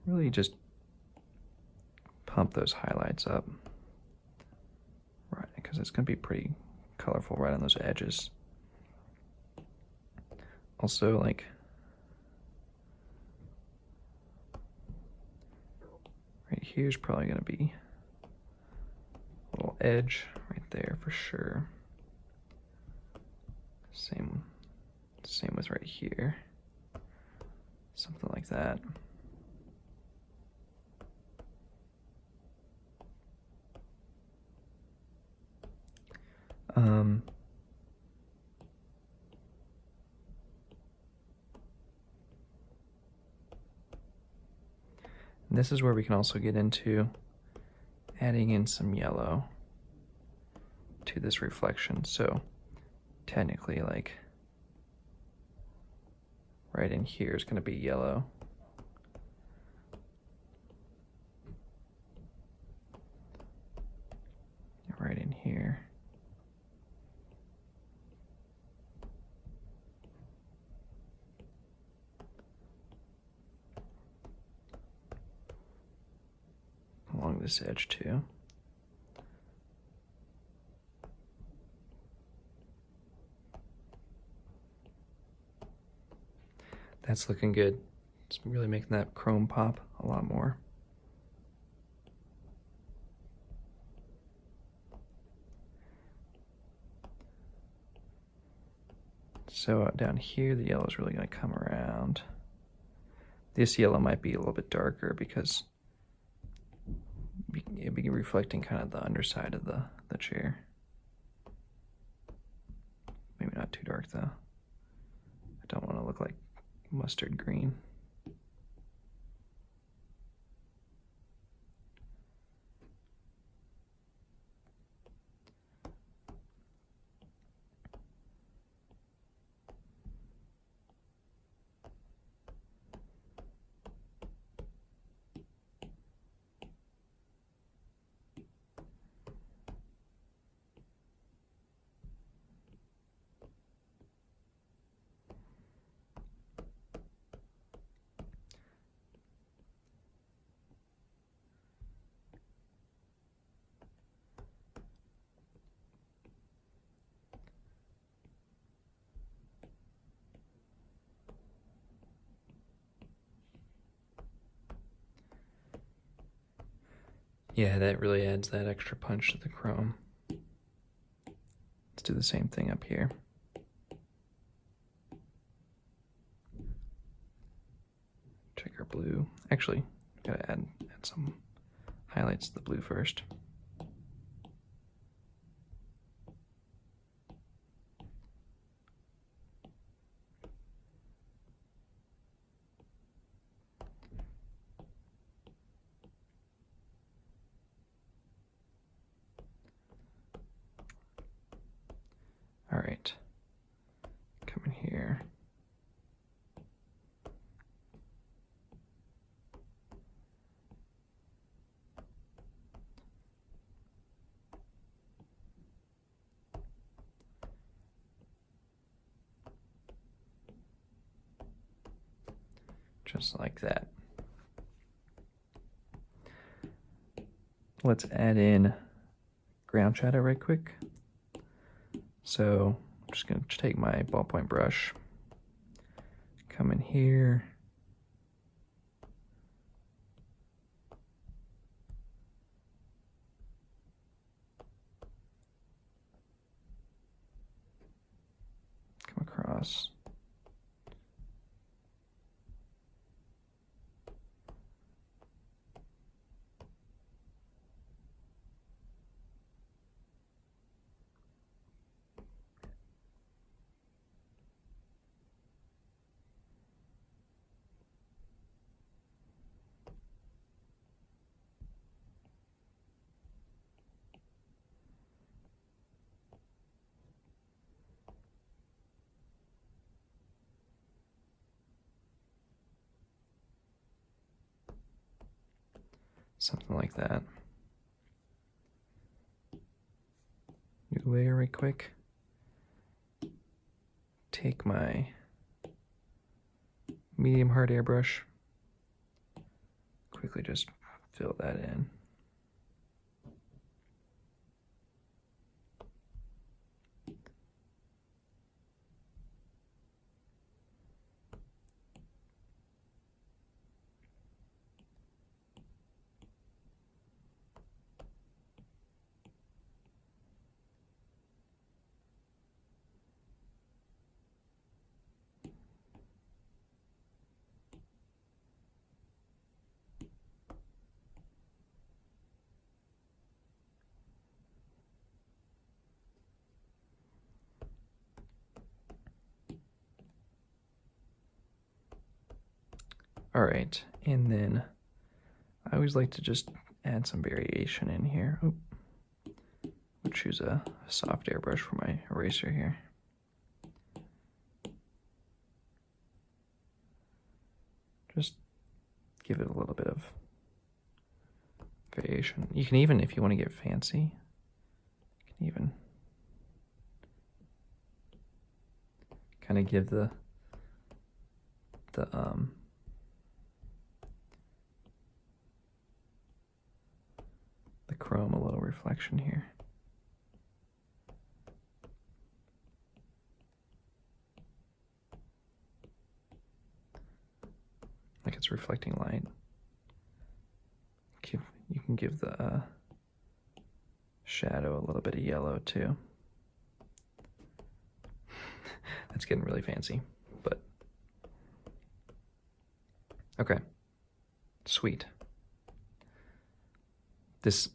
really just pump those highlights up. Right, because it's going to be pretty colorful right on those edges. Also, like, right here's probably going to be a little edge right there for sure. Same with right here. Something like that. This is where we can also get into adding in some yellow to this reflection. So technically, like, right in here is going to be yellow. Right in here. Along this edge too. That's looking good. It's really making that chrome pop a lot more. So down here, the yellow is really going to come around. This yellow might be a little bit darker because it'd be reflecting kind of the underside of the chair. Maybe not too dark though. I don't want to look like mustard green. Yeah, that really adds that extra punch to the chrome. Let's do the same thing up here. Check our blue. Actually, gotta add some highlights to the blue first. All right, come in here. Just like that. Let's add in ground shadow right quick. So I'm just going to take my ballpoint brush, come in here, come across. Something like that. New layer right quick. Take my medium hard airbrush. Quickly just fill that in. All right, and then I always like to just add some variation in here. Oop. I'll choose a soft airbrush for my eraser here. Just give it a little bit of variation. You can even, if you want to get fancy, you can even kind of give the chrome a little reflection here. Like it's reflecting light. You can give the shadow a little bit of yellow too. That's getting really fancy, but okay. Sweet. This,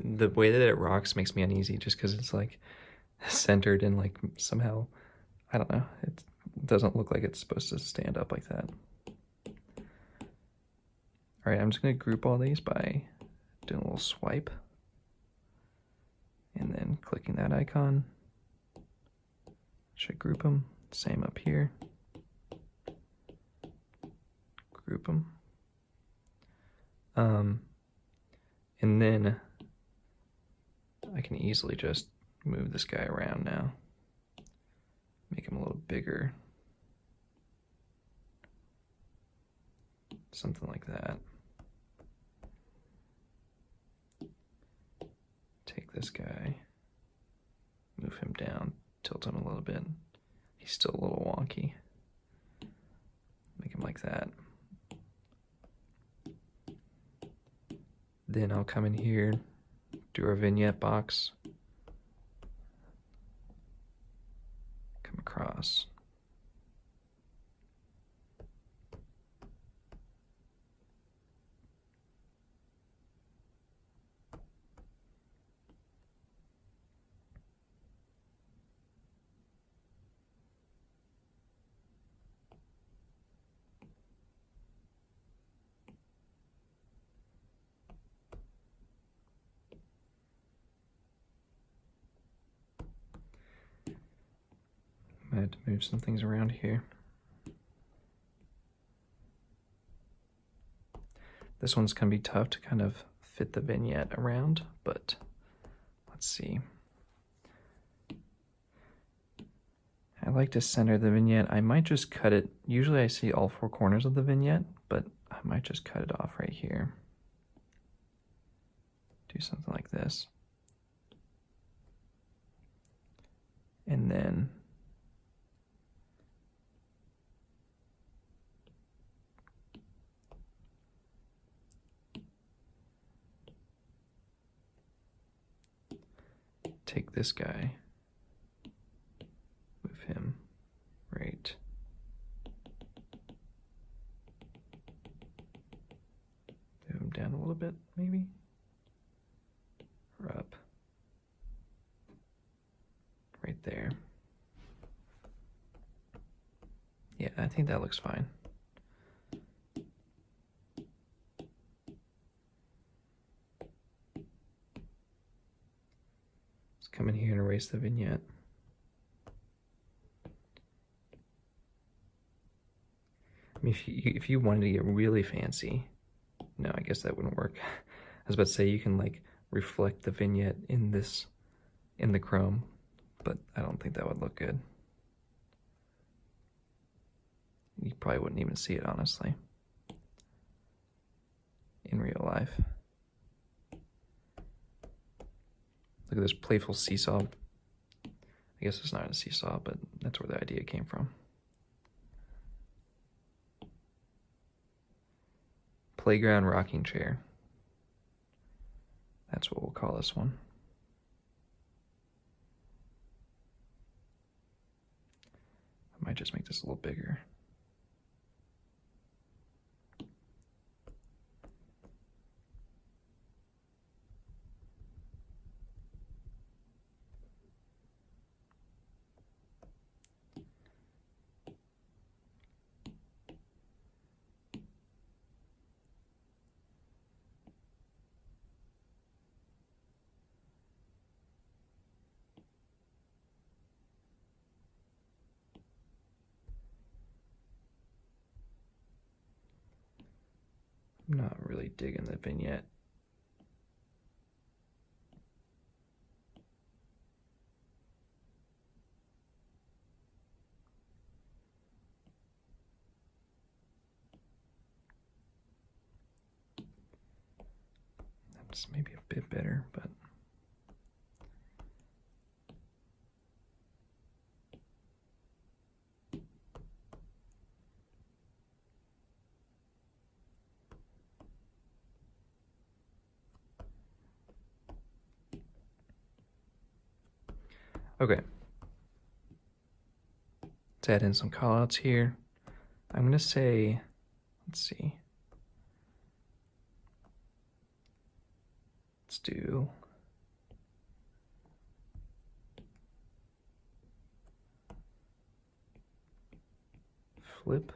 the way that it rocks makes me uneasy just because it's like centered and like somehow, I don't know, it doesn't look like it's supposed to stand up like that. All right, I'm just gonna group all these by doing a little swipe and then clicking that icon. Should group them, same up here. Group them. And then I can easily just move this guy around now. Make him a little bigger. Something like that. Take this guy, move him down, tilt him a little bit. He's still a little wonky. Make him like that. Then I'll come in here, do our vignette box, come across. I had to move some things around here. This one's gonna be tough to kind of fit the vignette around, but let's see. I like to center the vignette. I might just cut it. Usually I see all four corners of the vignette, but I might just cut it off right here. Do something like this. And then take this guy, move him right. Move him down a little bit, maybe, or up, right there. Yeah, I think that looks fine. Come in here and erase the vignette. I mean, if you wanted to get really fancy, no, I guess that wouldn't work. I was about to say you can like reflect the vignette in the chrome, but I don't think that would look good. You probably wouldn't even see it, honestly, in real life. Look at this playful seesaw. I guess it's not a seesaw, but that's where the idea came from. Playground rocking chair. That's what we'll call this one. I might just make this a little bigger. I'm not really digging the vignette. That's maybe a bit better, but okay. Let's add in some callouts here. I'm gonna say, let's see. Let's do flip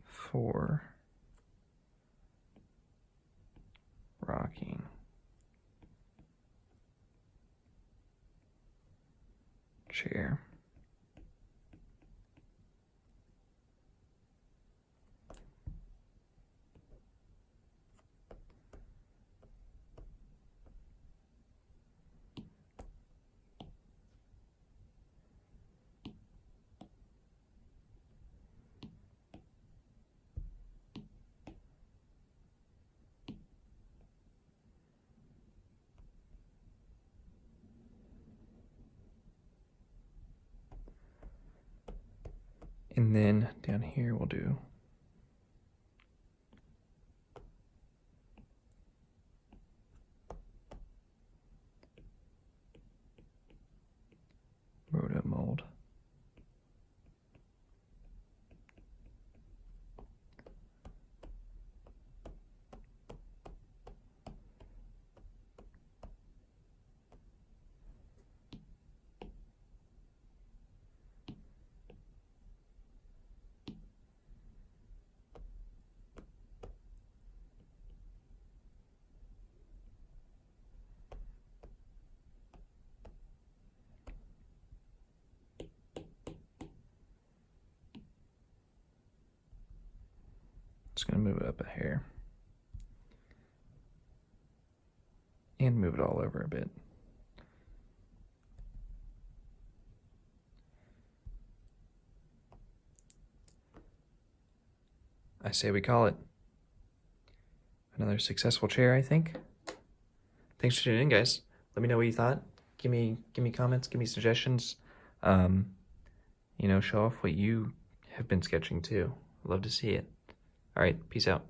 for rocking chair. And then down here we'll do roto mold. Just gonna move it up a hair and move it all over a bit. I say we call it another successful chair, I think. Thanks for tuning in, guys. Let me know what you thought. Give me comments, give me suggestions. You know, show off what you have been sketching too. Love to see it. All right, peace out.